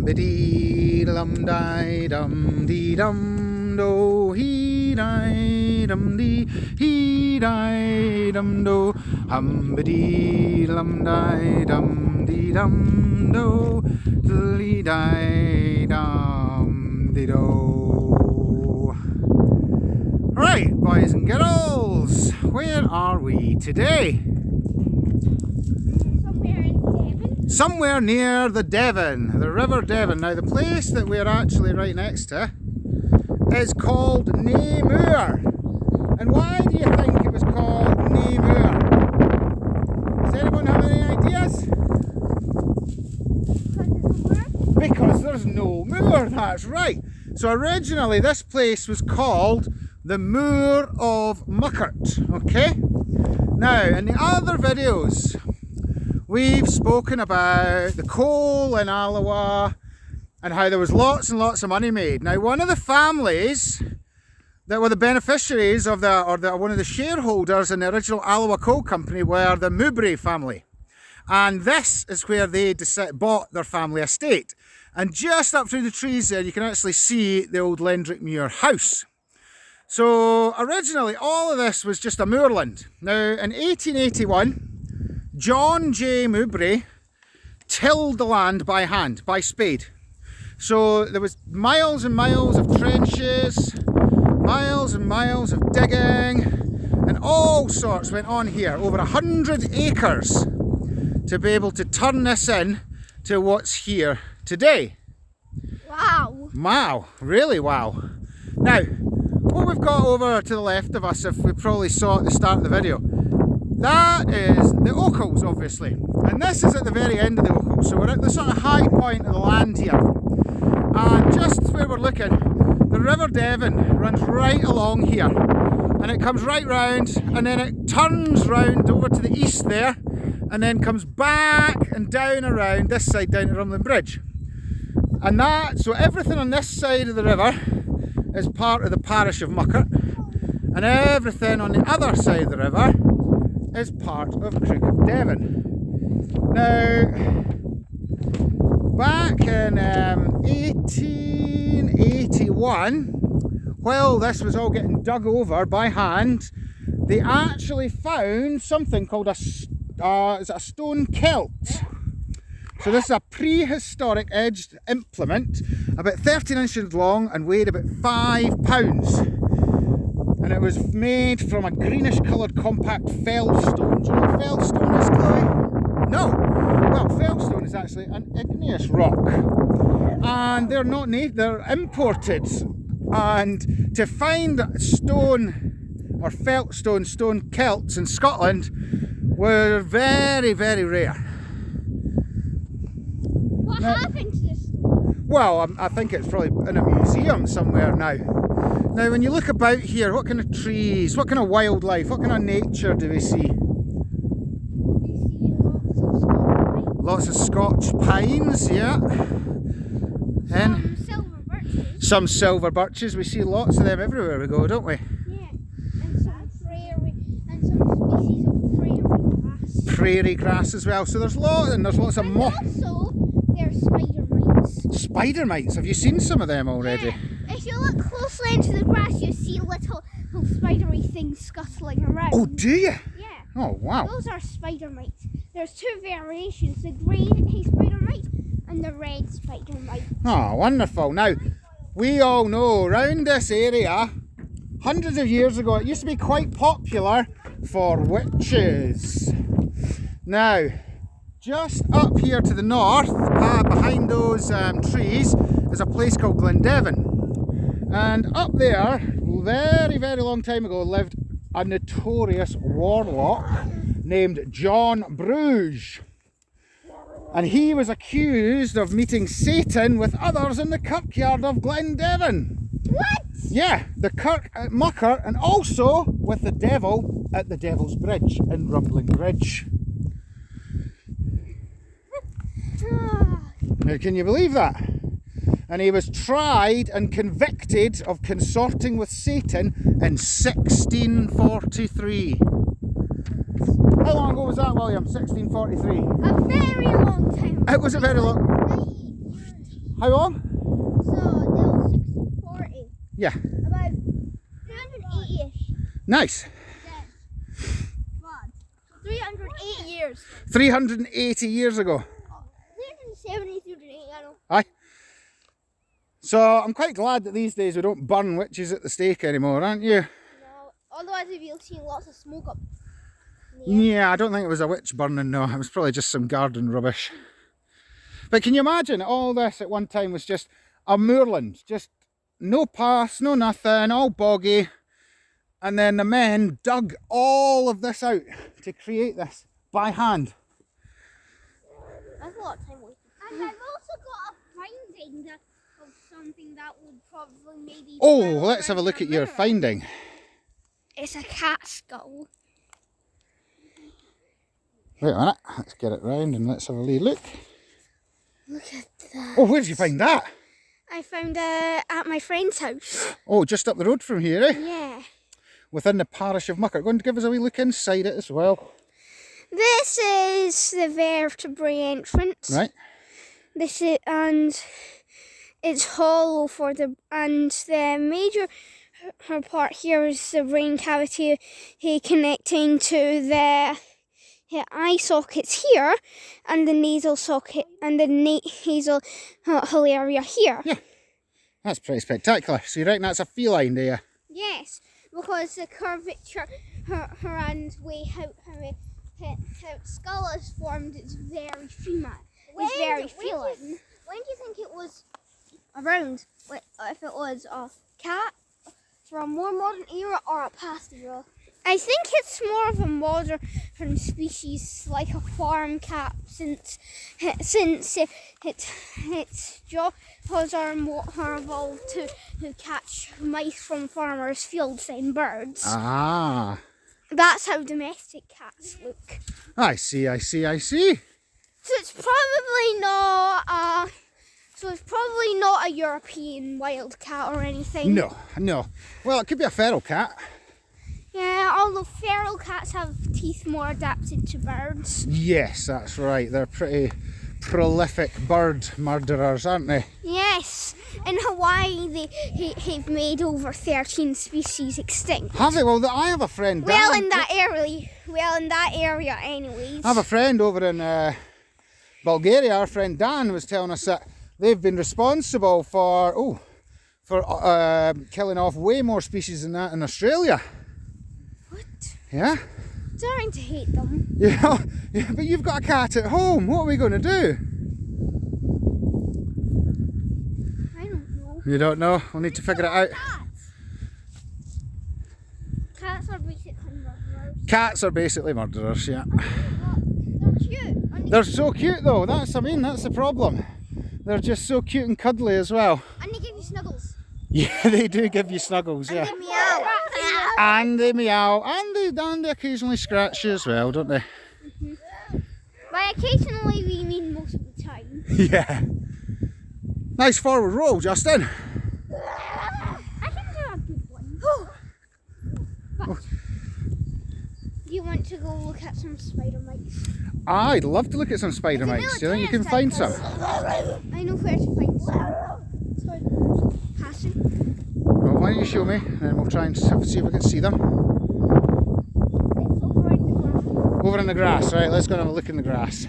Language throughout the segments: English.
Biddy lum di dum dee dum do he di dum dee he di dum do biddy lum di dum dee dum do lee di dum dee do. Right, boys and girls, where are we today? Somewhere near the Devon, the River Devon. Now the place that we're actually right next to is called Naemoor. And why do you think it was called Naemoor? Does anyone have any ideas? Because there's no moor, that's right. So originally this place was called the Muir of Muckert, okay? Now in the other videos we've spoken about the coal in Alloa and how there was lots and lots of money made. Now one of the families that were the beneficiaries of one of the shareholders in the original Alloa Coal Company were the Muir family. And this is where they bought their family estate. And just up through the trees there you can actually see the old Lendrick Muir house. So originally all of this was just a moorland. Now in 1881 John J. Muir tilled the land by hand, by spade. So there was miles and miles of trenches, miles and miles of digging, and all sorts went on here. Over 100 acres to be able to turn this in to what's here today. Wow. Wow, really wow. Now, what we've got over to the left of us, if we probably saw at the start of the video, that is the Ochils, obviously, and this is at the very end of the Ochils, so we're at the sort of high point of the land here. And just where we're looking, the River Devon runs right along here, and it comes right round, and then it turns round over to the east there, and then comes back and down around this side down to Rumlin Bridge. And so everything on this side of the river is part of the parish of Muckert, and everything on the other side of the river is part of Crook of Devon. Now, back in 1881, while this was all getting dug over by hand, they actually found something called a stone kilt. So this is a prehistoric edged implement, about 13 inches long and weighed about 5 pounds. And it was made from a greenish coloured compact feldstone. Do you know what feldstone is, Chloe? No. Well, feldstone is actually an igneous rock. And they're not native, they're imported. And to find stone or feldstone stone kilts in Scotland were very, very rare. What happened to this? Well, I think it's probably in a museum somewhere now. Now when you look about here, what kind of trees, what kind of wildlife, what kind of nature do we see? We see lots of Scotch pines, yeah. And silver birches. some silver birches, we see lots of them everywhere we go, don't we? Yeah, and some prairie, and some species of prairie grass. Prairie grass as well, so there's lots of moss. Also, there's spider mites. Spider mites, have you seen some of them already? Yeah. If you look closely into the grass, you see little spidery things scuttling around. Oh, do you? Yeah. Oh, wow. Those are spider mites. There's two variations, the green spider mite and the red spider mite. Oh, wonderful. Now, we all know around this area, hundreds of years ago, it used to be quite popular for witches. Now, just up here to the north, behind those trees, is a place called Devon. And up there, very, very long time ago, lived a notorious warlock named John Bruges. And he was accused of meeting Satan with others in the kirkyard of Devon. What? Yeah, the kirk at Muckert, and also with the devil at the Devil's Bridge in Rumlin Bridge. Now, can you believe that? And he was tried and convicted of consorting with Satan in 1643. How long ago was that, William? 1643? A very long time. It was a very long... How long? So they'll 60, 40. Yeah. About 380-ish. Nice. Then. What? 308 years. 380 years ago. 370, 380, I know. Aye. So I'm quite glad that these days we don't burn witches at the stake anymore, aren't you? No, otherwise you'll see lots of smoke up. Yeah, I don't think it was a witch burning, no. It was probably just some garden rubbish. But can you imagine all this at one time was just a moorland, just no paths, no nothing, all boggy. And then the men dug all of this out to create this by hand. That's a lot of time wasted. And I've also got a finding of something that would probably maybe... Oh, let's have a look at your finding. It's a cat skull. Wait a minute, let's get it round and let's have a wee look. Look at that. Oh, where did you find that? I found it at my friend's house. Oh, just up the road from here, eh? Yeah. Within the parish of Muckert. Go and give us a wee look inside it as well. This is the vertebrae entrance. Right. This is, and it's hollow for the, and the major her part here is the brain cavity connecting to the eye sockets here, and the nasal socket and the nasal whole area here. Yeah, that's pretty spectacular. So you reckon that's a feline, do you? Yes, because the curvature and way how skull is formed is very female. It's very feline. When do you think it was around? If it was a cat from a more modern era or a past era? I think it's more of a modern species, like a farm cat, since its jaws are evolved to catch mice from farmers' fields and birds. Ah. That's how domestic cats look. I see. So it's probably not a European wild cat or anything. No. Well, it could be a feral cat. Yeah, although feral cats have teeth more adapted to birds. Yes, that's right. They're pretty prolific bird murderers, aren't they? Yes. In Hawaii, they've made over 13 species extinct. Have they? Well, I have a friend. Dan. In that area, anyways. I have a friend over in Bulgaria. Our friend Dan was telling us that they've been responsible for killing off way more species than that in Australia. What? Yeah. Starting to hate them. Yeah, but you've got a cat at home. What are we going to do? I don't know. You don't know? We'll need to figure it out. Cats are basically murderers. Cats are basically murderers, yeah. They're cute. They're so cute though, that's the problem. They're just so cute and cuddly as well. And they give you snuggles. Yeah, they do give you snuggles, yeah. And they meow. And they meow, and they occasionally scratch you as well, don't they? Mm-hmm. By occasionally, we mean most of the time. Yeah. Nice forward roll, Justin. I can do a good one. But, do you want to go look at some spider mites? I'd love to look at some spider mites. Do you think you can find some? I know where to find some. Sorry, passing. Well, why don't you show me, and we'll try and see if we can see them. It's over in the ground. Over in the grass, right? Let's go and have a look in the grass.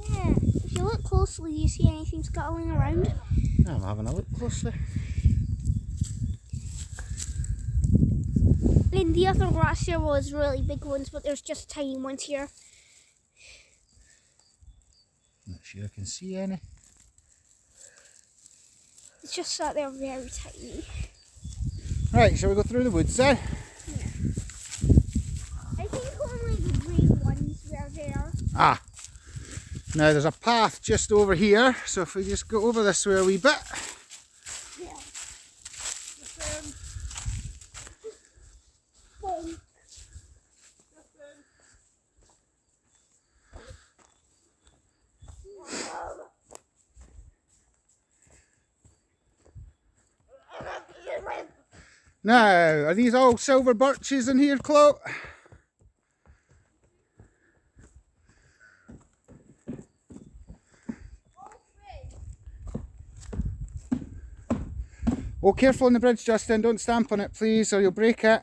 Yeah, if you look closely, do you see anything scuttling around? I'm having a look closely. In the other grass here was really big ones, but there's just tiny ones here. Not sure I can see any. It's just that they're very tiny. Right, shall we go through the woods then? Yeah. I think only the green ones were there. Ah, now there's a path just over here, so if we just go over this way a wee bit. Yeah. Now, are these all silver birches in here, Chloe? Oh, careful on the bridge, Justin. Don't stamp on it, please, or you'll break it.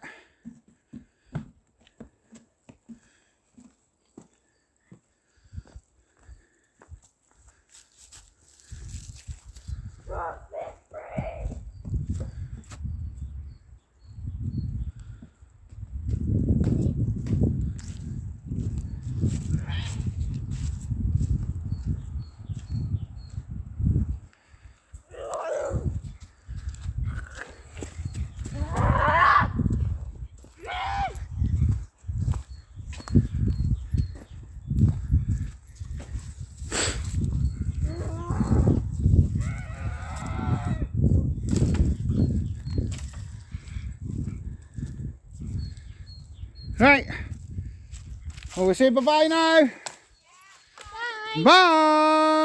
Right, well, we say bye-bye now. Bye. Bye.